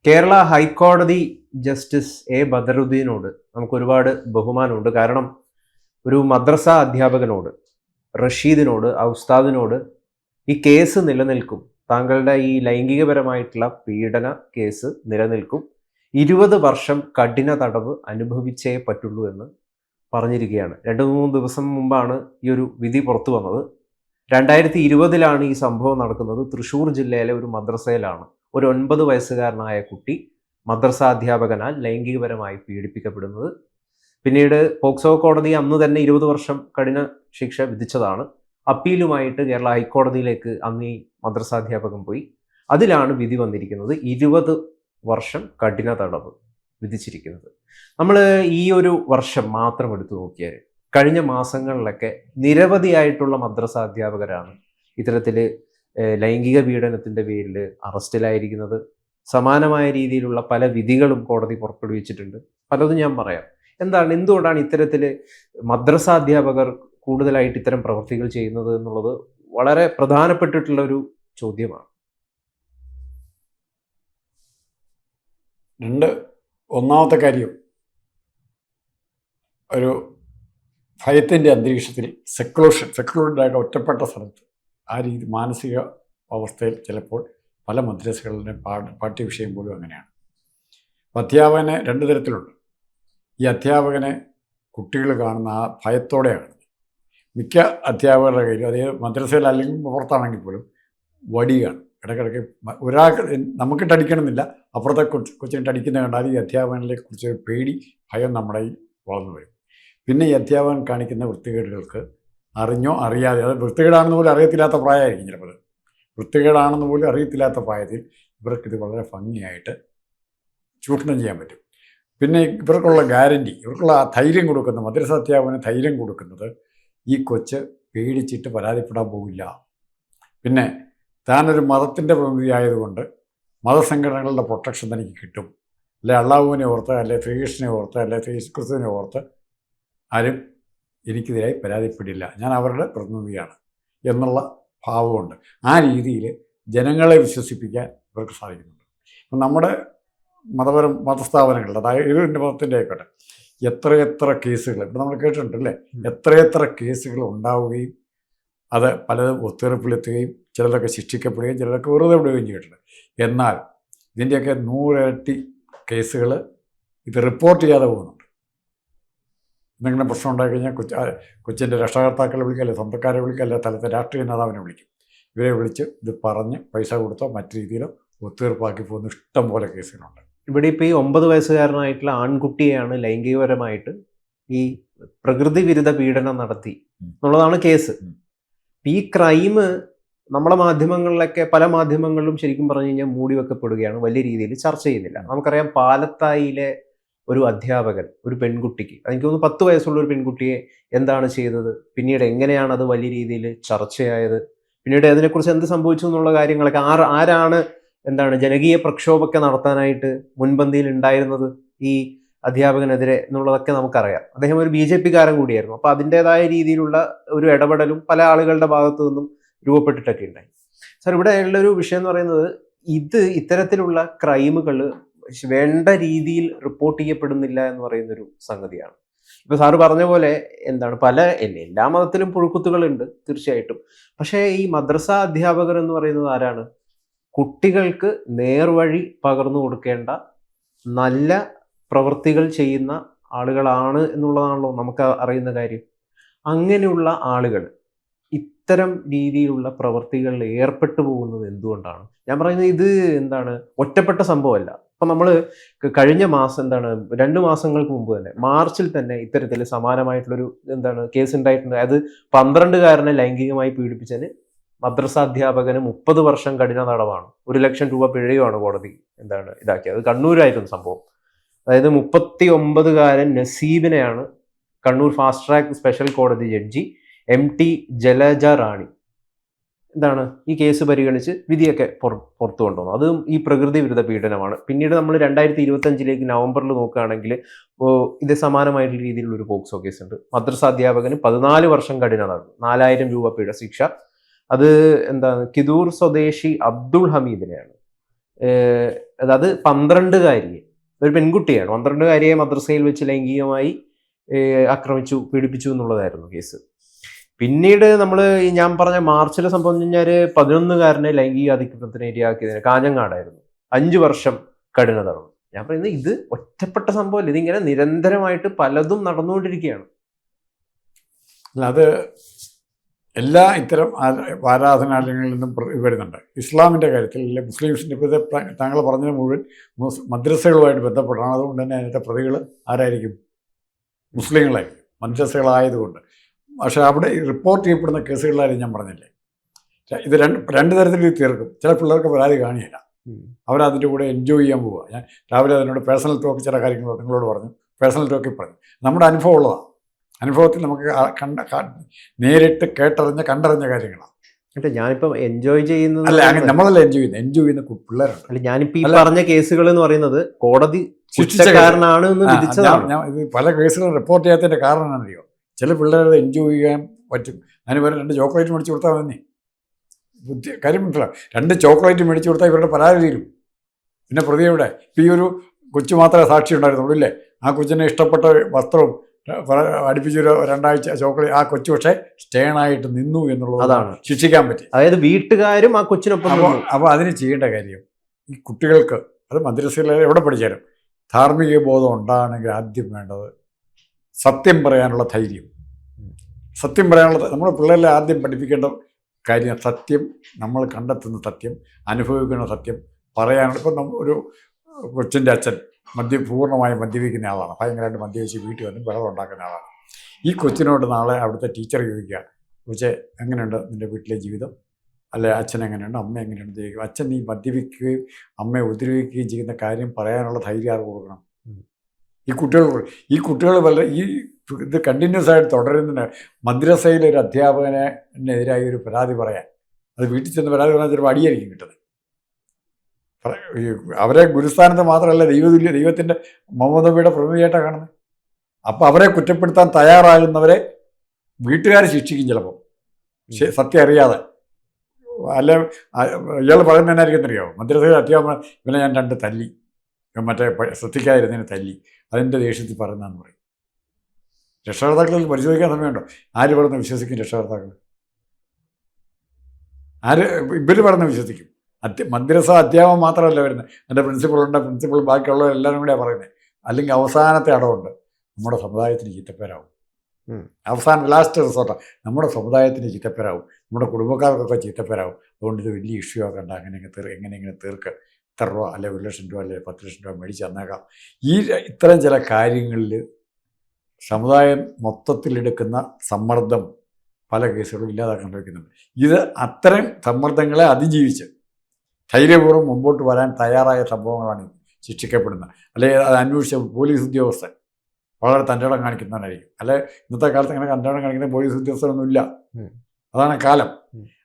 കേരള ഹൈക്കോടതി justice A ബദറുദ്ദീനോട് നമുക്ക് ഒരുപാട് ബഹുമാനമുണ്ട്. കാരണം ഒരു മദ്രസ അധ്യാപകനോട്, റഷീദിനോട്, ആ ഉസ്താദിനോട് ഈ കേസ് നിലനിൽക്കും, താങ്കളുടെ ഈ ലൈംഗികപരമായിട്ടുള്ള പീഡന കേസ് നിലനിൽക്കും, 20 വർഷം കഠിന തടവ് അനുഭവിച്ചേ പറ്റുള്ളൂ എന്ന് പറഞ്ഞിരിക്കുകയാണ്. 2-3 ദിവസം മുമ്പാണ് ഈ ഒരു വിധി പുറത്തു വന്നത്. 2020 ഈ സംഭവം നടക്കുന്നത്. തൃശ്ശൂർ ജില്ലയിലെ ഒരു മദ്രസയിലാണ് ഒരു 9 വയസ്സുകാരനായ കുട്ടി മദ്രസാധ്യാപകനാൽ ലൈംഗികപരമായി പീഡിപ്പിക്കപ്പെടുന്നത്. പിന്നീട് പോക്സോ കോടതി അന്ന് തന്നെ 20 വർഷം കഠിന ശിക്ഷ വിധിച്ചതാണ്. അപ്പീലുമായിട്ട് കേരള ഹൈക്കോടതിയിലേക്ക് അന്ന് ഈ മദ്രസാധ്യാപകൻ പോയി. അതിലാണ് വിധി വന്നിരിക്കുന്നത്. 20 വർഷം കഠിന തടവ് വിധിച്ചിരിക്കുന്നത്. നമ്മൾ ഈ ഒരു വർഷം മാത്രം എടുത്തു നോക്കിയാൽ കഴിഞ്ഞ മാസങ്ങളിലൊക്കെ നിരവധിയായിട്ടുള്ള മദ്രസ അധ്യാപകരാണ് ഇത്തരത്തിൽ ലൈംഗിക പീഡനത്തിൻ്റെ പേരിൽ അറസ്റ്റിലായിരിക്കുന്നത്. സമാനമായ രീതിയിലുള്ള പല വിധികളും കോടതി പുറപ്പെടുവിച്ചിട്ടുണ്ട്. പലതും ഞാൻ പറയാം. എന്തുകൊണ്ടാണ് ഇത്തരത്തിൽ മദ്രസ അധ്യാപകർ കൂടുതലായിട്ട് ഇത്തരം പ്രവൃത്തികൾ ചെയ്യുന്നത് എന്നുള്ളത് വളരെ പ്രധാനപ്പെട്ടിട്ടുള്ള ഒരു ചോദ്യമാണ്. ഒന്നാമത്തെ കാര്യം, ഒരു ഭയത്തിൻ്റെ അന്തരീക്ഷത്തിൽ സെക്ലൂർഡായിട്ട് ഒറ്റപ്പെട്ട സ്ഥലത്ത് ആ രീതി മാനസിക അവസ്ഥയിൽ ചിലപ്പോൾ പല മദ്രസകളുടെ പാഠ്യവിഷയം പോലും അങ്ങനെയാണ്. അധ്യാപകനെ 2 തരത്തിലുണ്ട്. ഈ അധ്യാപകനെ കുട്ടികൾ കാണുന്ന ആ ഭയത്തോടെയാണ്. മിക്ക അധ്യാപകരുടെ കയ്യിൽ, അതേ മദ്രസയിൽ അല്ലെങ്കിൽ പുറത്താണെങ്കിൽ പോലും വടിയാണ്. ഇടയ്ക്കിടയ്ക്ക് ഒരാൾക്ക് നമുക്കിട്ട് അടിക്കണമെന്നില്ല, അപ്പുറത്തെ കൊച്ചിനിട്ട് അടിക്കുന്ന കണ്ടാൽ ഈ അധ്യാപകനെ കുറിച്ച് പേടി, ഭയം നമ്മുടെ വളർന്നു വരും. പിന്നെ ഈ അധ്യാപകൻ കാണിക്കുന്ന വൃത്തികേടുകൾക്ക് അറിഞ്ഞോ അറിയാതെ, അത് വൃത്തികേടാണെന്ന് പോലും അറിയത്തില്ലാത്ത പ്രായമായിരിക്കും ചിലപ്പോൾ. വൃത്തികേടാണെന്ന് പോലും അറിയത്തില്ലാത്ത പ്രായത്തിൽ ഇവർക്കിത് വളരെ ഭംഗിയായിട്ട് ചൂഷണം ചെയ്യാൻ പറ്റും. പിന്നെ ഇവർക്കുള്ള ഗ്യാരണ്ടി, ഇവർക്കുള്ള ധൈര്യം കൊടുക്കുന്നത്, മദ്രസ അധ്യാപകന് ധൈര്യം കൊടുക്കുന്നത് ഈ കൊച്ച് പേടിച്ചിട്ട് പരാതിപ്പെടാൻ പോകില്ല. പിന്നെ താനൊരു മതത്തിൻ്റെ പ്രതിനിധി ആയതുകൊണ്ട് മതസംഘടനകളുടെ പ്രൊട്ടക്ഷൻ തനിക്ക് കിട്ടും. അല്ലെ അള്ളാഹുവിനെ ഓർത്ത്, അല്ലെ ശ്രീകൃഷ്ണനെ ഓർത്ത്, അല്ലെ ക്രിസ്തുവിനെ ഓർത്ത് ആരും എനിക്കെതിരായി പരാതിപ്പെടില്ല, ഞാൻ അവരുടെ പ്രതിനിധിയാണ് എന്നുള്ള ഭാവമുണ്ട്. ആ രീതിയിൽ ജനങ്ങളെ വിശ്വസിപ്പിക്കാൻ ഇവർക്ക് സാധിക്കുന്നുണ്ട്. അപ്പം നമ്മുടെ മതസ്ഥാപനങ്ങളുടെ, അതായത് ഏതൊരു മതത്തിൻ്റെ ആയിക്കോട്ടെ, എത്രയെത്ര കേസുകൾ ഇപ്പം നമ്മൾ കേട്ടിട്ടുണ്ടല്ലേ, എത്രയെത്ര കേസുകൾ ഉണ്ടാവുകയും അത് പലതും ഒത്തുതീർപ്പിലെത്തുകയും ചിലരൊക്കെ ശിക്ഷിക്കപ്പെടുകയും ചിലരൊക്കെ വെറുതെ വിടുകയും ചെയ്തിട്ടുണ്ട്. എന്നാൽ ഇതിൻ്റെയൊക്കെ 100 ഇരട്ടി കേസുകൾ ഇത് റിപ്പോർട്ട് ചെയ്യാതെ പോകുന്നുണ്ട്. എന്തെങ്കിലും പ്രശ്നം ഉണ്ടായിക്കഴിഞ്ഞാൽ കൊച്ചിൻ്റെ രക്ഷകർത്താക്കളെ വിളിക്കുക, അല്ലെങ്കിൽ സ്വന്തക്കാരെ വിളിക്കുക, അല്ലെങ്കിൽ തലത്തെ രാഷ്ട്രീയ നേതാവിനെ വിളിക്കും. ഇവരെ വിളിച്ച് ഇത് പറഞ്ഞ് പൈസ കൊടുത്തോ മറ്റു രീതിയിലോ ഒത്തുതീർപ്പാക്കി പോകുന്ന ഇഷ്ടം പോലെ കേസുകളുണ്ട്. ഇവിടെ ഇപ്പോൾ ഈ 9 വയസ്സുകാരനായിട്ടുള്ള ആൺകുട്ടിയെയാണ് ലൈംഗികപരമായിട്ട് ഈ പ്രകൃതി വിരുദ്ധ പീഡനം നടത്തി എന്നുള്ളതാണ് കേസ്. ഈ ക്രൈം നമ്മുടെ മാധ്യമങ്ങളിലൊക്കെ, പല മാധ്യമങ്ങളിലും ശരിക്കും പറഞ്ഞു കഴിഞ്ഞാൽ മൂടി വെക്കപ്പെടുകയാണ്, വലിയ രീതിയിൽ ചർച്ച ചെയ്യുന്നില്ല. നമുക്കറിയാം, പാലത്തായിലെ ഒരു അധ്യാപകൻ ഒരു പെൺകുട്ടിക്ക്, എനിക്ക് തോന്നുന്നു 10 വയസ്സുള്ള ഒരു പെൺകുട്ടിയെ എന്താണ് ചെയ്തത്, പിന്നീട് എങ്ങനെയാണ് അത് വലിയ രീതിയിൽ ചർച്ചയായത്, പിന്നീട് അതിനെക്കുറിച്ച് എന്ത് സംഭവിച്ചു എന്നുള്ള കാര്യങ്ങളൊക്കെ, ആരാണ് ജനകീയ പ്രക്ഷോഭമൊക്കെ നടത്താനായിട്ട് മുൻപന്തിയിൽ ഉണ്ടായിരുന്നത് ഈ അധ്യാപകനെതിരെ എന്നുള്ളതൊക്കെ നമുക്കറിയാം. അദ്ദേഹം ഒരു BJP-കാരൻ കൂടിയായിരുന്നു. അപ്പോൾ അതിൻ്റെതായ രീതിയിലുള്ള ഒരു ഇടപെടലും പല ആളുകളുടെ ഭാഗത്തു നിന്നും രൂപപ്പെട്ടിട്ടൊക്കെ ഉണ്ടായി. സാർ, ഇവിടെ ഉള്ളൊരു വിഷയം എന്ന് പറയുന്നത്, ഇത്തരത്തിലുള്ള ക്രൈമുകൾ വേണ്ട രീതിയിൽ റിപ്പോർട്ട് ചെയ്യപ്പെടുന്നില്ല എന്ന് പറയുന്നൊരു സംഗതിയാണ്. ഇപ്പൊ സാറ് പറഞ്ഞ പോലെ എല്ലാ മതത്തിലും പുഴുക്കുത്തുകളുണ്ട് തീർച്ചയായിട്ടും. പക്ഷേ ഈ മദ്രസ അധ്യാപകർ എന്ന് പറയുന്നത് ആരാണ്? കുട്ടികൾക്ക് നേർവഴി പകർന്നു കൊടുക്കേണ്ട നല്ല പ്രവൃത്തികൾ ചെയ്യുന്ന ആളുകളാണ് എന്നുള്ളതാണല്ലോ നമുക്ക് അറിയുന്ന കാര്യം. അങ്ങനെയുള്ള ആളുകൾ ഇത്തരം രീതിയിലുള്ള പ്രവൃത്തികളിൽ ഏർപ്പെട്ടു പോകുന്നത് എന്തുകൊണ്ടാണ്? ഞാൻ പറയുന്നത്, ഇത് ഒറ്റപ്പെട്ട സംഭവമല്ല. അപ്പം നമ്മൾ കഴിഞ്ഞ മാസം 2 മാസങ്ങൾക്ക് മുമ്പ് തന്നെ, മാർച്ചിൽ തന്നെ ഇത്തരത്തിൽ സമാനമായിട്ടുള്ളൊരു കേസ് ഉണ്ടായിട്ടുണ്ട്. അത് 12കാരനെ ലൈംഗികമായി പീഡിപ്പിച്ചതിന് മദ്രസ അധ്യാപകന് 30 വർഷം കഠിന തടവാണ്, 1 ലക്ഷം രൂപ പിഴയുമാണ് കോടതി ഇതാക്കിയത്. അത് കണ്ണൂരായിരുന്നു സംഭവം. അതായത് 39കാരൻ നസീബിനെയാണ് കണ്ണൂർ ഫാസ്റ്റ് ട്രാക്ക് സ്പെഷ്യൽ കോടതി ജഡ്ജി MT ജലജ റാണി ഈ കേസ് പരിഗണിച്ച് വിധിയൊക്കെ പുറത്തു കൊണ്ടുവന്നു. അതും ഈ പ്രകൃതി വിരുദ്ധ പീഡനമാണ്. പിന്നീട് നമ്മൾ 2025 നവംബറിൽ നോക്കുകയാണെങ്കിൽ ഇത് സമാനമായിട്ടുള്ള രീതിയിലുള്ള ഒരു പോക്സോ കേസ് ഉണ്ട്. മദ്രസ അധ്യാപകന് 14 വർഷം കഠിന തടവ്, 4000 രൂപ പിഴ ശിക്ഷ. അത് കിദൂർ സ്വദേശി അബ്ദുൾ ഹമീദിനെയാണ് അതായത് 12കാരിയെ, ഒരു പെൺകുട്ടിയാണ്, 12കാരിയെ മദ്രസയിൽ വെച്ച് ലൈംഗികമായി ആക്രമിച്ചു, പീഡിപ്പിച്ചു എന്നുള്ളതായിരുന്നു കേസ്. പിന്നീട് നമ്മൾ ഞാൻ പറഞ്ഞ മാർച്ചിലെ സംഭവം എന്ന് കഴിഞ്ഞാൽ 11കാരനെ ലൈംഗിക അതിക്രമത്തിന് ഇരയാക്കിയതിന് കാഞ്ഞങ്ങാടായിരുന്നു 5 വർഷം കഠിന തടവ്. ഞാൻ പറയുന്നത് ഇത് ഒറ്റപ്പെട്ട സംഭവമല്ല, ഇതിങ്ങനെ നിരന്തരമായിട്ട് പലതും നടന്നുകൊണ്ടിരിക്കുകയാണ്. അത് എല്ലാ ഇത്തരം ആരാധനാലയങ്ങളിൽ നിന്നും വരുന്നുണ്ട്. ഇസ്ലാമിൻ്റെ കാര്യത്തിൽ അല്ലെ മുസ്ലിംസിൻ്റെ ഇപ്പോഴത്തെ താങ്കൾ പറഞ്ഞത് മുഴുവൻ മദ്രസകളുമായിട്ട് ബന്ധപ്പെട്ടാണ്. അതുകൊണ്ട് തന്നെ അതിനകത്തെ പ്രതികൾ ആരായിരിക്കും? മുസ്ലിങ്ങളായിരിക്കും, മദ്രസകളായതുകൊണ്ട്. പക്ഷേ അവിടെ റിപ്പോർട്ട് ചെയ്യപ്പെടുന്ന കേസുകളിലായാലും ഞാൻ പറഞ്ഞില്ലേ, ഇത് രണ്ട് തരത്തിൽ ഇത് തീർക്കും. ചില പിള്ളേർക്ക് പരാതി കാണിയില്ല, അവരതിൻ്റെ കൂടെ എൻജോയ് ചെയ്യാൻ പോവുക. ഞാൻ രാവിലെ അതിനോട് പേഴ്സണൽ ടോക്ക് ചില കാര്യങ്ങൾ നിങ്ങളോട് പറഞ്ഞു, പേഴ്സണൽ ടോക്കിൽ പറഞ്ഞു. നമ്മുടെ അനുഭവം ഉള്ളതാണ്. അനുഭവത്തിൽ നമുക്ക് നേരിട്ട് കണ്ടറിഞ്ഞ കാര്യങ്ങളാണ്. ഞാനിപ്പം എൻജോയ് ചെയ്യുന്നത് അല്ല, അങ്ങനെ നമ്മളല്ല എൻജോയ് ചെയ്യുന്ന പിള്ളേരുണ്ട്. അല്ല, ഞാനിപ്പോൾ ഈ പറഞ്ഞ കേസുകൾ എന്ന് പറയുന്നത് കോടതി ശിക്ഷിച്ചകാരനാണ് എന്ന് വിധിച്ചതാണ്. ഞാൻ ഇത് പല കേസുകളും റിപ്പോർട്ട് ചെയ്യാത്തതിൻ്റെ കാരണം എന്താണെന്നറിയോ? ചില പിള്ളേരെ എൻജോയ് ചെയ്യാൻ പറ്റും. അതിന് വേറെ 2 ചോക്ലേറ്റ് മേടിച്ച് കൊടുത്താൽ മതി. കാര്യം മനസ്സിലാവും. 2 ചോക്ലേറ്റ് മേടിച്ച് കൊടുത്താൽ ഇവരുടെ പരാതി തീരും. പിന്നെ പ്രതിയുടെ ഇപ്പം ഈ ഒരു കൊച്ചു മാത്രമേ സാക്ഷി ഉണ്ടായിരുന്നുള്ളൂ ഇല്ലേ? ആ കൊച്ചിനെ ഇഷ്ടപ്പെട്ട വസ്ത്രവും അടുപ്പിച്ചൊരു 2 ആഴ്ച ചോക്ലേറ്റ്, ആ കൊച്ചു പക്ഷേ സ്റ്റേണായിട്ട് നിന്നു എന്നുള്ളതാണ് ശിക്ഷിക്കാൻ പറ്റി. അതായത് വീട്ടുകാരും ആ കൊച്ചിനൊപ്പം. അപ്പോൾ അതിന് ചെയ്യേണ്ട കാര്യം ഈ കുട്ടികൾക്ക്, അത് മദ്രസയിൽ എവിടെ പഠിച്ചാലും ധാർമ്മിക ബോധം ഉണ്ടാകണമെങ്കിൽ ആദ്യം വേണ്ടത് സത്യം പറയാനുള്ള ധൈര്യം. സത്യം പറയാനുള്ള നമ്മുടെ പിള്ളേരെ ആദ്യം പഠിപ്പിക്കേണ്ട കാര്യം സത്യം, നമ്മൾ കണ്ടെത്തുന്ന സത്യം, അനുഭവിക്കുന്ന സത്യം പറയാനുള്ള. ഇപ്പം ഒരു കൊച്ചിൻ്റെ അച്ഛൻ പൂർണ്ണമായി മദ്യപിക്കുന്ന ആളാണ്, ഭയങ്കരമായിട്ട് മദ്യപിച്ച് വീട്ടിൽ വന്ന് വെള്ളം ഉണ്ടാക്കുന്ന ആളാണ്. ഈ കൊച്ചിനോട് നാളെ അവിടുത്തെ ടീച്ചർ ചോദിക്കുക, കൊച്ചെ എങ്ങനെയുണ്ട് നിൻ്റെ വീട്ടിലെ ജീവിതം, അല്ലെ അച്ഛൻ എങ്ങനെയുണ്ട്, അമ്മ എങ്ങനെയുണ്ട് ചോദിക്കും. അച്ഛൻ ഈ മദ്യപിക്കുകയും അമ്മയെ ഉപദ്രവിക്കുകയും ചെയ്യുന്ന കാര്യം പറയാനുള്ള ധൈര്യം ആർക്ക് കൊടുക്കണം? ഈ കുട്ടികൾ വളരെ ഇത് കണ്ടിന്യൂസ് ആയിട്ട് തുടരുന്നതിന് മദ്രസയിലെ ഒരു അധ്യാപകനെതിരായി ഒരു പരാതി പറയാൻ, അത് വീട്ടിൽ ചെന്ന് പരാതി പറയാൻ ചിലപ്പോൾ അടിയായിരിക്കും കിട്ടുന്നത്. അവരെ ഗുരുസ്ഥാനത്ത് മാത്രമല്ല ദൈവത്തിൻ്റെ മുഹമ്മദ് നബിയുടെ പ്രതിനിധിയായിട്ടാണ് കാണുന്നത്. അപ്പോൾ അവരെ കുറ്റപ്പെടുത്താൻ തയ്യാറാകുന്നവരെ വീട്ടുകാർ ശിക്ഷിക്കും ചിലപ്പോൾ, സത്യം അറിയാതെ. അല്ല, ഇയാൾ പറയുന്നതിനായിരിക്കും അറിയാമോ, മദ്രസയിൽ അധ്യാപകൻ ഇവനെ ഞാൻ 2 തല്ലി, മറ്റേ ശ്രദ്ധിക്കാതിരുന്നതിന് തല്ലി, അതിൻ്റെ ദേഷ്യത്തിൽ പറയുന്നതെന്ന് പറയും. രക്ഷകർത്താക്കളിൽ പരിശോധിക്കാൻ സമയമുണ്ടോ? ആര് പറഞ്ഞ് വിശ്വസിക്കും? രക്ഷകർത്താക്കൾ ഇവർ പറഞ്ഞ് വിശ്വസിക്കും. മദ്രസ അധ്യാപനം മാത്രമല്ല വരുന്നത്, എൻ്റെ പ്രിൻസിപ്പളുണ്ട്, പ്രിൻസിപ്പൾ ബാക്കിയുള്ളവരെല്ലാവരും കൂടെയാണ് പറയുന്നത്. അല്ലെങ്കിൽ അവസാനത്തെ അടവുണ്ട്, നമ്മുടെ സമുദായത്തിന് ചീത്തപ്പേരാവും. ലാസ്റ്റ് റിസോർട്ടാണ്, നമ്മുടെ സമുദായത്തിന് ചീത്തപ്പേരാവും, നമ്മുടെ കുടുംബക്കാർക്കൊക്കെ ചീത്തപ്പേരാവും. അതുകൊണ്ട് ഇത് വലിയ ഇഷ്യൂ ആക്കണ്ട, എങ്ങനെ തീർക്ക്, ഇത്ര രൂപ അല്ലെ 1 ലക്ഷം രൂപ അല്ലെ 10 ലക്ഷം രൂപ മേടിച്ച് തന്നേക്കാം. ഇത്തരം ചില കാര്യങ്ങളിൽ സമുദായം മൊത്തത്തിലെടുക്കുന്ന സമ്മർദ്ദം പല കേസുകളും ഇല്ലാതാക്കാൻ ശ്രമിക്കുന്നുണ്ട്. ഇത് അത്തരം സമ്മർദ്ദങ്ങളെ അതിജീവിച്ച് ധൈര്യപൂർവ്വം മുമ്പോട്ട് വരാൻ തയ്യാറായ സംഭവങ്ങളാണ് ശിക്ഷിക്കപ്പെടുന്നത്. അല്ലെങ്കിൽ അത് അന്വേഷിച്ച പോലീസ് ഉദ്യോഗസ്ഥൻ വളരെ തൻ്റെടം കാണിക്കുന്നവനായിരിക്കും. അല്ലെ ഇന്നത്തെ കാലത്ത് അങ്ങനെ തൻ്റെടം കാണിക്കുന്ന പോലീസ് ഉദ്യോഗസ്ഥരൊന്നുമില്ല, അതാണ് കാലം.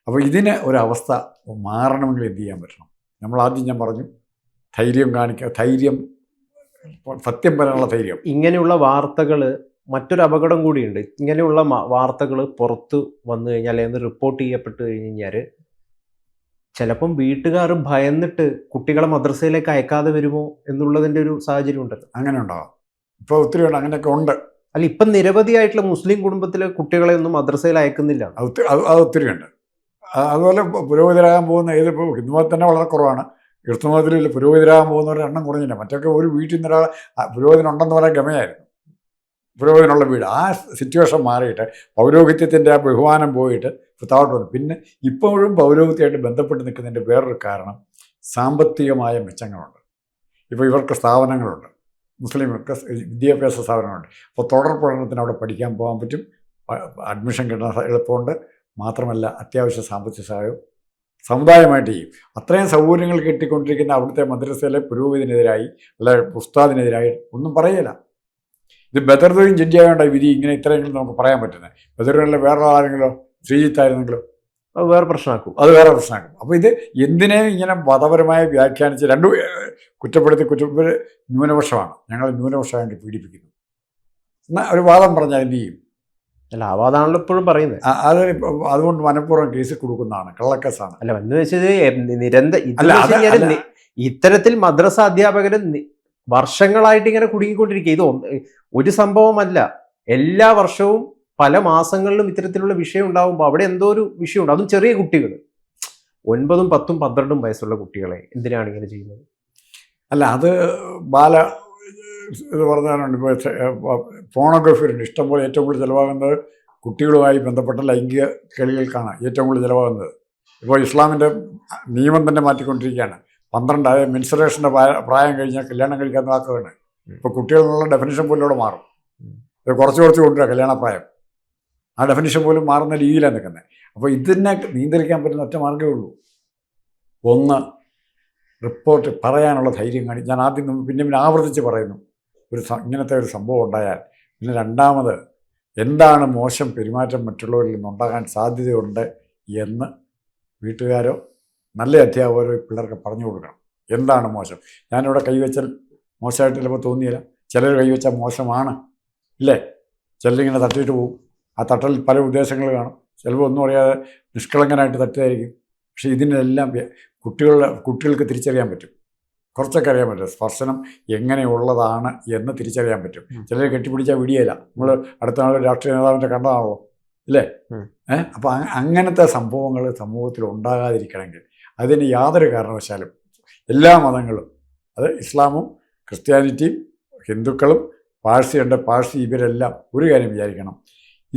അപ്പോൾ ഇതിന് ഒരവസ്ഥ മാറണമെങ്കിൽ എന്ത് ചെയ്യാൻ പറ്റണം? ആദ്യം ഞാൻ പറഞ്ഞു, ധൈര്യം, സത്യം പറയാനുള്ള ധൈര്യം. ഇങ്ങനെയുള്ള വാർത്തകൾ, മറ്റൊരു അപകടം കൂടിയുണ്ട്. ഇങ്ങനെയുള്ള വാർത്തകൾ പുറത്ത് വന്നു കഴിഞ്ഞാൽ, അല്ലെങ്കിൽ റിപ്പോർട്ട് ചെയ്യപ്പെട്ട് കഴിഞ്ഞാൽ ചിലപ്പം വീട്ടുകാർ ഭയന്നിട്ട് കുട്ടികളെ മദ്രസയിലേക്ക് അയക്കാതെ വരുമോ എന്നുള്ളതിൻ്റെ ഒരു സാഹചര്യം ഉണ്ടല്ലോ. അങ്ങനെ ഉണ്ടാവും, ഇപ്പോൾ ഒത്തിരി ഉണ്ട്, അങ്ങനെയൊക്കെ ഉണ്ട്. അല്ല, ഇപ്പം നിരവധിയായിട്ടുള്ള മുസ്ലിം കുടുംബത്തിലെ കുട്ടികളെ ഒന്നും മദ്രസയിൽ അയക്കുന്നില്ല. അത് ഒത്തിരി ഉണ്ട്. അതുപോലെ പുരോഹിതരാകാൻ പോകുന്ന ഇപ്പോൾ ഹിന്ദുമതം തന്നെ വളരെ കുറവാണ്. ക്രിസ്തുമതത്തിൽ പുരോഹിതരാകാൻ പോകുന്നവരുടെ എണ്ണം കുറഞ്ഞില്ല. മറ്റൊക്കെ ഒരു വീട്ടിൽ നിന്ന് ഒരാൾ പുരോഹിതനുണ്ടെന്ന് പറയാൻ ഗമയായിരുന്നു, പുരോഹിതനുള്ള വീട്. ആ സിറ്റുവേഷൻ മാറിയിട്ട് പൗരോഹിത്യത്തിൻ്റെ ആ ബഹുമാനം പോയിട്ട് താഴോട്ട് വന്നു. പിന്നെ ഇപ്പോഴും പൗരോഹിത്യമായിട്ട് ബന്ധപ്പെട്ട് നിൽക്കുന്നതിൻ്റെ വേറൊരു കാരണം സാമ്പത്തികമായ മെച്ചങ്ങളുണ്ട്. ഇപ്പോൾ ഇവർക്ക് സ്ഥാപനങ്ങളുണ്ട്, മുസ്ലിംകൾക്ക് വിദ്യാഭ്യാസ സ്ഥാപനങ്ങളുണ്ട്. അപ്പോൾ തുടർ പഠനത്തിന് അവിടെ പഠിക്കാൻ പോകാൻ പറ്റും, അഡ്മിഷൻ കിട്ടുന്ന എളുപ്പമുണ്ട്. മാത്രമല്ല അത്യാവശ്യ സാമ്പത്തിക സഹായവും സമുദായമായിട്ട് ചെയ്യും. അത്രയും സൗകര്യങ്ങൾ കിട്ടിക്കൊണ്ടിരിക്കുന്ന അവിടുത്തെ മദ്രസയിലെ പുരോഹിതനെതിരായി അല്ല ഉസ്താദിനെതിരായി ഒന്നും പറയില്ല. ഇത് ബദറുദ്ദീൻ ജിൻജിയാവേണ്ട വിധി ഇങ്ങനെ ഇത്രയെങ്കിലും നമുക്ക് പറയാൻ പറ്റുന്നത്. ബദറുദ്ദീനിലെ വേറെ ആരെങ്കിലോ ശ്രീജിത്തായിരുന്നെങ്കിലോ അത് വേറെ പ്രശ്നമാക്കും. അപ്പോൾ ഇത് എന്തിനേയും ഇങ്ങനെ മതപരമായി വ്യാഖ്യാനിച്ച് രണ്ടു കുറ്റപ്പെടുത്തി ന്യൂനപക്ഷമാണ്, ഞങ്ങൾ ന്യൂനപക്ഷമായിട്ട് പീഡിപ്പിക്കുന്നു എന്നാൽ ഒരു വാദം പറഞ്ഞാൽ എന്ത് ചെയ്യും? അല്ല, ആ വാദമാണല്ലോ ഇപ്പോഴും പറയുന്നത്. അതുകൊണ്ട് മനഃപൂർവ്വം കേസ് കൊടുക്കുന്നതാണ്, കള്ളക്കേസാണ്. അല്ല, എന്ന് വെച്ചത് ഇത്തരത്തിൽ മദ്രസ അധ്യാപകര് വർഷങ്ങളായിട്ട് ഇങ്ങനെ കുടുങ്ങിക്കൊണ്ടിരിക്കുക. ഇത് ഒരു സംഭവമല്ല. എല്ലാ വർഷവും പല മാസങ്ങളിലും ഇത്തരത്തിലുള്ള വിഷയം ഉണ്ടാകുമ്പോൾ അവിടെ എന്തോ ഒരു വിഷയമുണ്ട്. അതും ചെറിയ കുട്ടികൾ, 9, 10, 12 വയസ്സുള്ള കുട്ടികളെ എന്തിനാണ് ഇങ്ങനെ ചെയ്യുന്നത്? അല്ല, അത് ബാല ഇത് പറഞ്ഞാലുണ്ട്. ഇപ്പോൾ ഫോണോഗ്രാഫിയുണ്ട് ഇഷ്ടംപോലെ. ഏറ്റവും കൂടുതൽ ചിലവാകുന്നത് കുട്ടികളുമായി ബന്ധപ്പെട്ട ലൈംഗിക കളികൾക്കാണ് ഏറ്റവും കൂടുതൽ ചിലവാകുന്നത്. ഇപ്പോൾ ഇസ്ലാമിൻ്റെ നിയമം തന്നെ മാറ്റിക്കൊണ്ടിരിക്കുകയാണ്. 12 മെൻസുറേഷൻ്റെ പ്രായം കഴിഞ്ഞാൽ കല്യാണം കഴിക്കാവുന്ന വാക്കുകളാണ്. ഇപ്പോൾ കുട്ടികളെന്നുള്ള ഡെഫിനിഷൻ പോലും ഇവിടെ മാറും. ഇത് കുറച്ച് കൊണ്ടുവരിക കല്യാണപ്രായം. ആ ഡെഫിനിഷൻ പോലും മാറുന്ന രീതിയിലാണ് നിൽക്കുന്നത്. അപ്പോൾ ഇതിനെ നിയന്ത്രിക്കാൻ പറ്റുന്ന ഒറ്റ മാർഗ്ഗമേ ഉള്ളൂ. ഒന്ന്, റിപ്പോർട്ട് പറയാനുള്ള ധൈര്യം കാണി. ഞാൻ ആദ്യം പിന്നെ ആവർത്തിച്ച് പറയുന്നു, ഇങ്ങനത്തെ ഒരു സംഭവം ഉണ്ടായാൽ. പിന്നെ രണ്ടാമത്, എന്താണ് മോശം പെരുമാറ്റം മറ്റുള്ളവരിൽ നിന്നുണ്ടാകാൻ സാധ്യതയുണ്ട് എന്ന് വീട്ടുകാരോ നല്ല അധ്യാപകരോ പിള്ളേർക്ക് പറഞ്ഞു കൊടുക്കണം. എന്താണ് മോശം? ഞാനിവിടെ കൈവച്ചാൽ മോശമായിട്ട് ചിലപ്പോൾ തോന്നിയില്ല. ചിലർ കൈവച്ചാൽ മോശമാണ്, ഇല്ലേ? ചിലരിങ്ങനെ തട്ടിയിട്ട് പോകും. ആ തട്ടൽ പല ഉദ്ദേശങ്ങൾ കാണും. ചിലപ്പോൾ ഒന്നും അറിയാതെ നിഷ്കളങ്കനായിട്ട് തട്ടുമായിരിക്കും. പക്ഷേ ഇതിനെല്ലാം കുട്ടികൾക്ക് തിരിച്ചറിയാൻ പറ്റും. കുറച്ചൊക്കെ അറിയാൻ പറ്റും. സ്പർശനം എങ്ങനെയുള്ളതാണ് എന്ന് തിരിച്ചറിയാൻ പറ്റും. ചിലർ കെട്ടിപ്പിടിച്ചാൽ വിടിയല്ല. നമ്മൾ അടുത്ത നാൾ രാഷ്ട്രീയ നേതാവിൻ്റെ കണ്ടതാണല്ലോ, ഇല്ലേ? അപ്പോൾ അങ്ങനത്തെ സംഭവങ്ങൾ സമൂഹത്തിൽ ഉണ്ടാകാതിരിക്കണമെങ്കിൽ അതിന് യാതൊരു കാരണവശാലും എല്ലാ മതങ്ങളും, അത് ഇസ്ലാമും ക്രിസ്ത്യാനിറ്റിയും ഹിന്ദുക്കളും പാഴ്സി ഇവരെല്ലാം ഒരു കാര്യം വിചാരിക്കണം,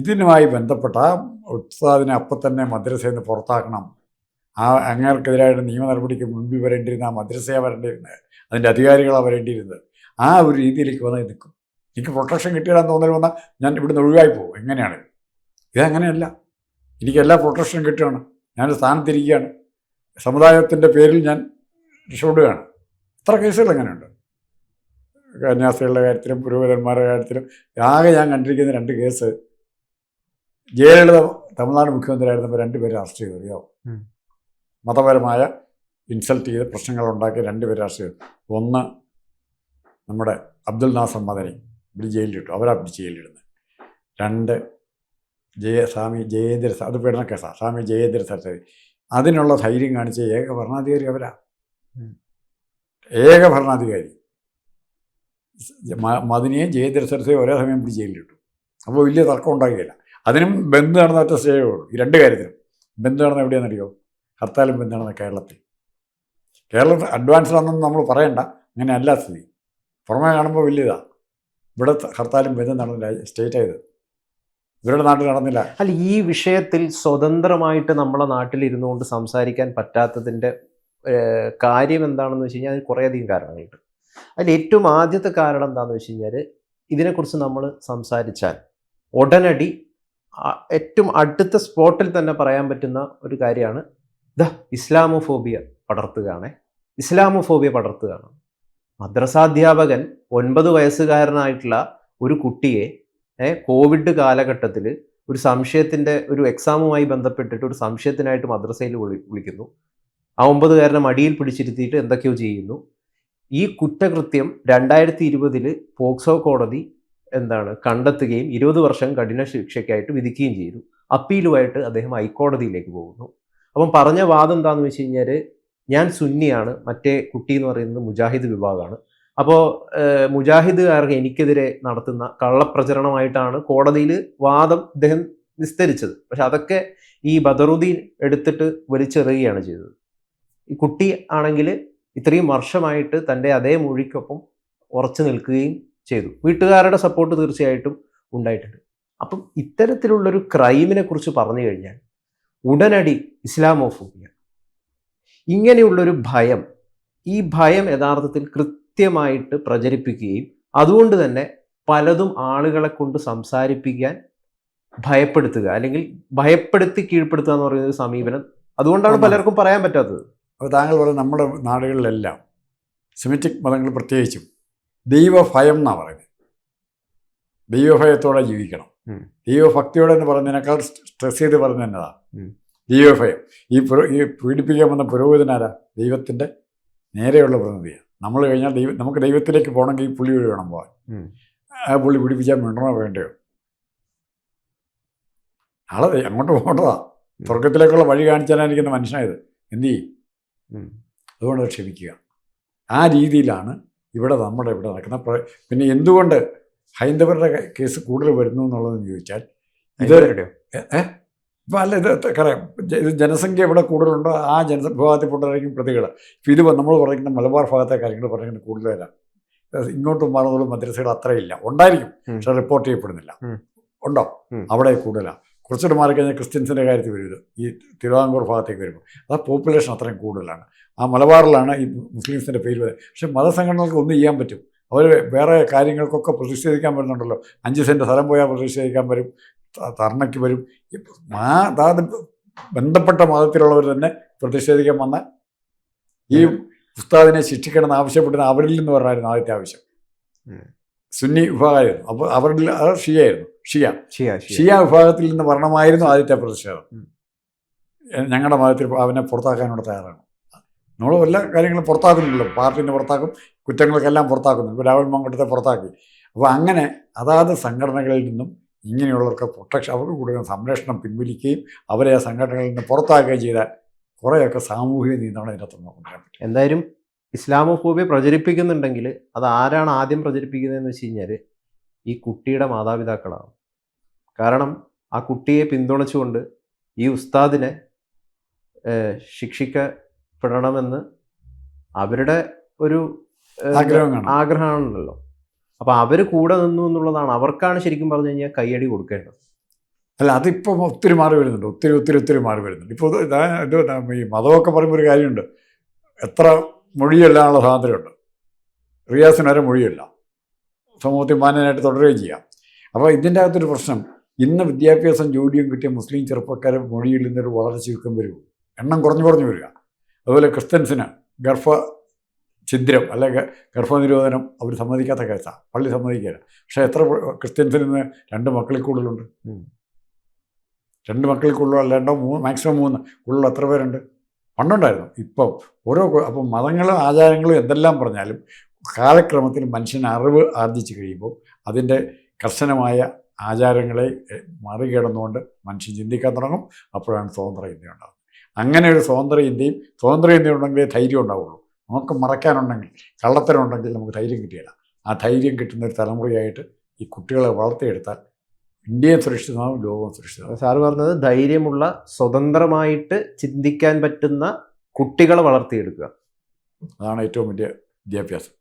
ഇതിനുമായി ബന്ധപ്പെട്ട ആ ഉസ്താദിനെ അപ്പം തന്നെ മദ്രസയിൽ നിന്ന് പുറത്താക്കണം. അങ്ങേർക്കെതിരായിട്ട് നിയമ നടപടിക്ക് മുൻപിൽ വരേണ്ടിയിരുന്ന ആ മദ്രസയാണ് വരേണ്ടിയിരുന്നത്, അതിൻ്റെ അധികാരികളാണ് വരേണ്ടിയിരുന്നത്. ആ ഒരു രീതിയിലേക്ക് വന്നാൽ നിൽക്കും. എനിക്ക് പ്രൊട്ടക്ഷൻ കിട്ടിയാലെന്ന് തോന്നൽ വന്നാൽ ഞാൻ ഇവിടുന്ന് ഒഴിവായി പോകും. എങ്ങനെയാണ്? ഇതങ്ങനെയല്ല. എനിക്ക് എല്ലാ പ്രൊട്ടക്ഷനും കിട്ടുകയാണ്. ഞാനൊരു സ്ഥാനത്തിരിക്കുകയാണ്. സമുദായത്തിൻ്റെ പേരിൽ ഞാൻ രക്ഷപ്പെടുകയാണ്. ഇത്ര കേസുകൾ എങ്ങനെയുണ്ട്? കന്യാസ്ത്രീകളുടെ കാര്യത്തിലും പുരോഹിതന്മാരുടെ കാര്യത്തിലും ആകെ ഞാൻ കണ്ടിരിക്കുന്ന 2 കേസ്. ജയലളിത തമിഴ്നാട് മുഖ്യമന്ത്രിയായിരുന്നപ്പോൾ 2 പേരെ അറസ്റ്റ് ചെയ്തു. അറിയാമോ? മതപരമായ ഇൻസൾട്ട് ചെയ്ത് പ്രശ്നങ്ങളുണ്ടാക്കി 2 പേരെ അറസ്റ്റ് ചെയ്തു. ഒന്ന് നമ്മുടെ അബ്ദുൽ നാസർ മദനി ഇവിടെ ജയിലിലിട്ടു. അവരാ പിടിച്ച് ജയിലിലിടുന്നത്. 2 സ്വാമി ജയേന്ദ്ര, അത് പീഡന കേസാണ്. സ്വാമി ജയേന്ദ്ര സരസ്വതി. അതിനുള്ള ധൈര്യം കാണിച്ച ഏക ഭരണാധികാരി അവരാ. ഏക ഭരണാധികാരി. മദനിയെ ജയേന്ദ്ര സരസ്വതി ഒരേ സമയം പിടിച്ച് ജയിലിലിട്ടു. അപ്പോൾ വലിയ തർക്കം ഉണ്ടാകുകയില്ല. അതിനും ബന്ദ് നടന്ന ഒറ്റ സ്റ്റേ ഉള്ളൂ. ഈ 2 കാര്യത്തിനും ബന്ദ് നടന്ന എവിടെയാണെന്നറിയോ? ഹർത്താലും ബന്ദ് നടന്ന കേരളത്തിൽ. കേരളത്തിൽ അഡ്വാൻസ്ഡാണെന്ന് നമ്മൾ പറയണ്ട. അങ്ങനെയല്ല സ്ഥിതി. പുറമേ കാണുമ്പോൾ വലിയതാണ്. ഇവിടെ ഹർത്താലും ബന്ദ് നടന്ന സ്റ്റേറ്റായത്. ഇവരുടെ നാട്ടിൽ നടന്നില്ല. അല്ല, ഈ വിഷയത്തിൽ സ്വതന്ത്രമായിട്ട് നമ്മളെ നാട്ടിലിരുന്നു കൊണ്ട് സംസാരിക്കാൻ പറ്റാത്തതിൻ്റെ കാര്യം എന്താണെന്ന് വെച്ച് കഴിഞ്ഞാൽ അതിന് കുറേയധികം കാരണങ്ങളുണ്ട്. അതിൽ ഏറ്റവും ആദ്യത്തെ കാരണം എന്താണെന്ന് വെച്ച് കഴിഞ്ഞാൽ, ഇതിനെക്കുറിച്ച് നമ്മൾ സംസാരിച്ചാൽ ഉടനടി ഏറ്റവും അടുത്ത സ്പോട്ടിൽ തന്നെ പറയാൻ പറ്റുന്ന ഒരു കാര്യമാണ് ഇസ്ലാമോഫോബിയ പടർത്തുകയാണ്. മദ്രസാധ്യാപകൻ 9 വയസ്സുകാരനായിട്ടുള്ള ഒരു കുട്ടിയെ കോവിഡ് കാലഘട്ടത്തിൽ ഒരു സംശയത്തിൻ്റെ ഒരു എക്സാമുമായി ബന്ധപ്പെട്ടിട്ട് ഒരു സംശയത്തിനായിട്ട് മദ്രസയിൽ വിളിക്കുന്നു. ആ 9കാരനെ മടിയിൽ പിടിച്ചിരുത്തിയിട്ട് എന്തൊക്കെയോ ചെയ്യുന്നു. ഈ കുറ്റകൃത്യം 2020 പോക്സോ കോടതി കണ്ടെത്തുകയും 20 വർഷം കഠിന ശിക്ഷയ്ക്കായിട്ട് വിധിക്കുകയും ചെയ്തു. അപ്പീലുമായിട്ട് അദ്ദേഹം ഹൈക്കോടതിയിലേക്ക് പോകുന്നു. അപ്പം പറഞ്ഞ വാദം എന്താണെന്ന് വെച്ച് കഴിഞ്ഞാൽ, ഞാൻ സുന്നിയാണ്, മറ്റേ കുട്ടി എന്ന് പറയുന്നത് മുജാഹിദ് വിഭാഗമാണ്. അപ്പോൾ മുജാഹിദുകാർക്ക് എനിക്കെതിരെ നടത്തുന്ന കള്ളപ്രചരണമായിട്ടാണ് കോടതിയിൽ വാദം അദ്ദേഹം വിസ്തരിച്ചത്. പക്ഷെ അതൊക്കെ ഈ ബദറുദ്ദീൻ എടുത്തിട്ട് വലിച്ചെറിയുകയാണ് ചെയ്തത്. ഈ കുട്ടി ആണെങ്കിൽ ഇത്രയും വർഷമായിട്ട് തൻ്റെ അതേ മൊഴിക്കൊപ്പം ഉറച്ചു നിൽക്കുകയും ചെയ്തു. വീട്ടുകാരുടെ സപ്പോർട്ട് തീർച്ചയായിട്ടും ഉണ്ടായിട്ടുണ്ട്. അപ്പം ഇത്തരത്തിലുള്ളൊരു ക്രൈമിനെ കുറിച്ച് പറഞ്ഞു കഴിഞ്ഞാൽ ഉടനടി ഇസ്ലാമോഫോബിയ, ഇങ്ങനെയുള്ളൊരു ഭയം, ഈ ഭയം യഥാർത്ഥത്തിൽ കൃത്യമായിട്ട് പ്രചരിപ്പിക്കുകയും അതുകൊണ്ട് തന്നെ പലതും ആളുകളെ കൊണ്ട് സംസാരിപ്പിക്കാൻ ഭയപ്പെടുത്തുക, അല്ലെങ്കിൽ ഭയപ്പെടുത്തി കീഴ്പ്പെടുത്തുക എന്ന് പറയുന്ന ഒരു സമീപനം. അതുകൊണ്ടാണ് പലർക്കും പറയാൻ പറ്റാത്തത്. അപ്പോൾ താങ്കൾ പറയുന്നത് നമ്മുടെ നാടുകളിലെല്ലാം സെമിറ്റിക് മതങ്ങൾ പ്രത്യേകിച്ചും ദൈവഭയം എന്നാണ് പറയുന്നത്. ദൈവഭയത്തോടെ ജീവിക്കണം. ദൈവഭക്തിയോടെ എന്ന് പറയുന്നതിനേക്കാൾ സ്ട്രെസ് ചെയ്ത് പറയുന്നത് എന്നതാണ് ദൈവഭയം. ഈ പീഡിപ്പിക്കാൻ വന്ന പുരോഹിതനാരാ? ദൈവത്തിൻ്റെ നേരെയുള്ള പ്രതിനിധിയാണ്. നമ്മൾ കഴിഞ്ഞാൽ നമുക്ക് ദൈവത്തിലേക്ക് പോകണമെങ്കിൽ ഈ പുള്ളി വഴി വേണം പോകാൻ. ആ പുള്ളി പിടിപ്പിച്ചാൽ മിണ്ടണോ വേണ്ടയോ? ആളെ അങ്ങോട്ട് പോകേണ്ടതാ. സ്വർഗത്തിലേക്കുള്ള വഴി കാണിച്ചാലായിരിക്കുന്ന മനുഷ്യനായത്. എന്ത് ചെയ്യും? അതുകൊണ്ട് ക്ഷമിക്കുക. ആ രീതിയിലാണ് നമ്മുടെ ഇവിടെ നടക്കുന്ന. പിന്നെ എന്തുകൊണ്ട് ഹൈന്ദവരുടെ കേസ് കൂടുതൽ വരുന്നു എന്നുള്ളതെന്ന് ചോദിച്ചാൽ ഇത് ഇപ്പം അല്ല, ഇത് ജനസംഖ്യ ഇവിടെ കൂടുതലുണ്ടോ ആ ജനവിഭാഗത്തിൽപ്പെട്ടതായിരിക്കും പ്രതികൾ. ഇപ്പം ഇത് നമ്മൾ പറയുന്ന മലബാർ ഭാഗത്തെ കാര്യങ്ങൾ പറയുന്നത് കൂടുതലാണ്. ഇങ്ങോട്ടും മാറുന്നുള്ള മദ്രസകൾ അത്രയില്ല, ഉണ്ടായിരിക്കും, പക്ഷെ റിപ്പോർട്ട് ചെയ്യപ്പെടുന്നില്ല. ഉണ്ടോ? അവിടെ കൂടുതലാണ്. കുറച്ചുകൂടെ മാറിക്കഴിഞ്ഞാൽ ക്രിസ്ത്യൻസിൻ്റെ കാര്യത്തിൽ വരും, ഈ തിരുവിതാംകൂർ ഭാഗത്തേക്ക് വരുമ്പോൾ അത് പോപ്പുലേഷൻ അത്രയും കൂടുതലാണ്. ആ മലബാറിലാണ് ഈ മുസ്ലിംസിൻ്റെ പേര് വരുന്നത്. പക്ഷേ മതസംഘടനകൾക്ക് ഒന്നും ചെയ്യാൻ പറ്റും. അവർ വേറെ കാര്യങ്ങൾക്കൊക്കെ പ്രതിഷേധിക്കാൻ വരുന്നുണ്ടല്ലോ. 5 സെൻറ്റ് സ്ഥലം പോയാൽ പ്രതിഷേധിക്കാൻ വരും, ധർണയ്ക്ക് വരും. അതായത് ബന്ധപ്പെട്ട മതത്തിലുള്ളവർ തന്നെ പ്രതിഷേധിക്കാൻ വന്നാൽ ഈ ഉസ്താദിനെ ശിക്ഷിക്കണമെന്ന് ആവശ്യപ്പെടുന്ന അവരിൽ നിന്ന് പറഞ്ഞായിരുന്നു ആദ്യത്തെ ആവശ്യം. സുന്നി വിഭാഗമായിരുന്നു. അപ്പോൾ അവരിൽ അത് ഷിയായിരുന്നു. ഷിയ വിഭാഗത്തിൽ നിന്ന് വരണമായിരുന്നു ആദ്യത്തെ പ്രതിഷേധം. ഞങ്ങളുടെ മതത്തിൽ അവനെ പുറത്താക്കാനോട് തയ്യാറാണ്. നമ്മൾ എല്ലാ കാര്യങ്ങളും പുറത്താക്കുന്നുണ്ടല്ലോ, പാർട്ടിനെ പുറത്താക്കും, കുറ്റങ്ങൾക്കെല്ലാം പുറത്താക്കുന്നു. ഇപ്പോൾ രാഹുൽ മാങ്കൂട്ടത്തെ പുറത്താക്കി. അപ്പോൾ അങ്ങനെ അതാത് സംഘടനകളിൽ നിന്നും ഇങ്ങനെയുള്ളവർക്ക് പ്രൊട്ടക്ഷൻ, അവർക്ക് കൊടുക്കുന്ന സംരക്ഷണം പിൻവലിക്കുകയും അവരെ ആ സംഘടനകളിൽ നിന്ന് പുറത്താക്കുകയും ചെയ്താൽ കുറേയൊക്കെ സാമൂഹിക നിയന്ത്രണം ഇതിനകത്ത് കൊണ്ടുവരാൻ പറ്റും. എന്തായാലും ഇസ്ലാമോഫോബിയ പ്രചരിപ്പിക്കുന്നുണ്ടെങ്കിൽ അത് ആരാണ് ആദ്യം പ്രചരിപ്പിക്കുന്നതെന്ന് വെച്ച് കഴിഞ്ഞാൽ ഈ കുട്ടിയുടെ മാതാപിതാക്കളാണ്. കാരണം ആ കുട്ടിയെ പിന്തുണച്ചുകൊണ്ട് ഈ ഉസ്താദിനെ ശിക്ഷിക്കപ്പെടണമെന്ന് അവരുടെ ഒരു ആഗ്രഹമാണല്ലോ. അപ്പോൾ അവർ കൂടെ നിന്നു എന്നുള്ളതാണ്. അവർക്കാണ് ശരിക്കും പറഞ്ഞു കഴിഞ്ഞാൽ കയ്യടി കൊടുക്കേണ്ടത്. അല്ല, അതിപ്പം ഒത്തിരി മാറി വരുന്നുണ്ട്, ഒത്തിരി മാറി വരുന്നുണ്ട്. ഇപ്പോൾ ഇത് ഈ മതമൊക്കെ പറയുമ്പോൾ ഒരു കാര്യമുണ്ട്, എത്ര മൊഴിയെല്ലാനുള്ള സ്വാതന്ത്ര്യമുണ്ട്. റിയാസിന് വരെ മൊഴിയില്ല, സമൂഹത്തിൽ മാന്യനായിട്ട് തുടരുകയും ചെയ്യാം. അപ്പോൾ ഇതിൻ്റെ അകത്തൊരു പ്രശ്നം, ഇന്ന് വിദ്യാഭ്യാസം ജോലിയും കിട്ടിയ മുസ്ലിം ചെറുപ്പക്കാരെ മൊഴിയിൽ നിന്നൊരു വളരെ ചുരുക്കം വരും, എണ്ണം കുറഞ്ഞു വരിക. അതുപോലെ ക്രിസ്ത്യൻസിന് ഛിദ്രം അല്ലെങ്കിൽ ഗർഭനിരോധനം അവർ സമ്മതിക്കാത്ത കേസാണ്, പള്ളി സമ്മതിക്കില്ല. പക്ഷേ എത്ര ക്രിസ്ത്യൻസിൽ നിന്ന് 2 മക്കളിൽ കൂടുതലുണ്ട്? 2 മക്കളിൽ കൂടുതൽ, 2 3 മാക്സിമം 3 കൂടുതൽ എത്ര പേരുണ്ട്? പണ്ടുണ്ടായിരുന്നു. ഇപ്പം അപ്പം മതങ്ങളും ആചാരങ്ങളും എന്തെല്ലാം പറഞ്ഞാലും കാലക്രമത്തിൽ മനുഷ്യൻ അറിവ് ആർജിച്ച് കഴിയുമ്പോൾ അതിൻ്റെ കർശനമായ ആചാരങ്ങളെ മറികടന്നുകൊണ്ട് മനുഷ്യൻ ചിന്തിക്കാൻ തുടങ്ങും. അപ്പോഴാണ് സ്വതന്ത്ര ഇന്ത്യ ഉണ്ടാകുന്നത്. അങ്ങനെ ഒരു സ്വതന്ത്ര ഇന്ത്യ ഉണ്ടെങ്കിലേ ധൈര്യം ഉണ്ടാവുള്ളൂ. നമുക്ക് മറയ്ക്കാനുണ്ടെങ്കിൽ, കള്ളത്തരമുണ്ടെങ്കിൽ നമുക്ക് ധൈര്യം കിട്ടിയില്ല. ആ ധൈര്യം കിട്ടുന്ന ഒരു തലമുറയായിട്ട് ഈ കുട്ടികളെ വളർത്തിയെടുത്താൽ ഇന്ത്യയും സുരക്ഷിതമാവും, ലോകവും സുരക്ഷിതമാവും. സാറ് പറഞ്ഞത് ധൈര്യമുള്ള, സ്വതന്ത്രമായിട്ട് ചിന്തിക്കാൻ പറ്റുന്ന കുട്ടികളെ വളർത്തിയെടുക്കുക, അതാണ് ഏറ്റവും വലിയ വിദ്യാഭ്യാസം.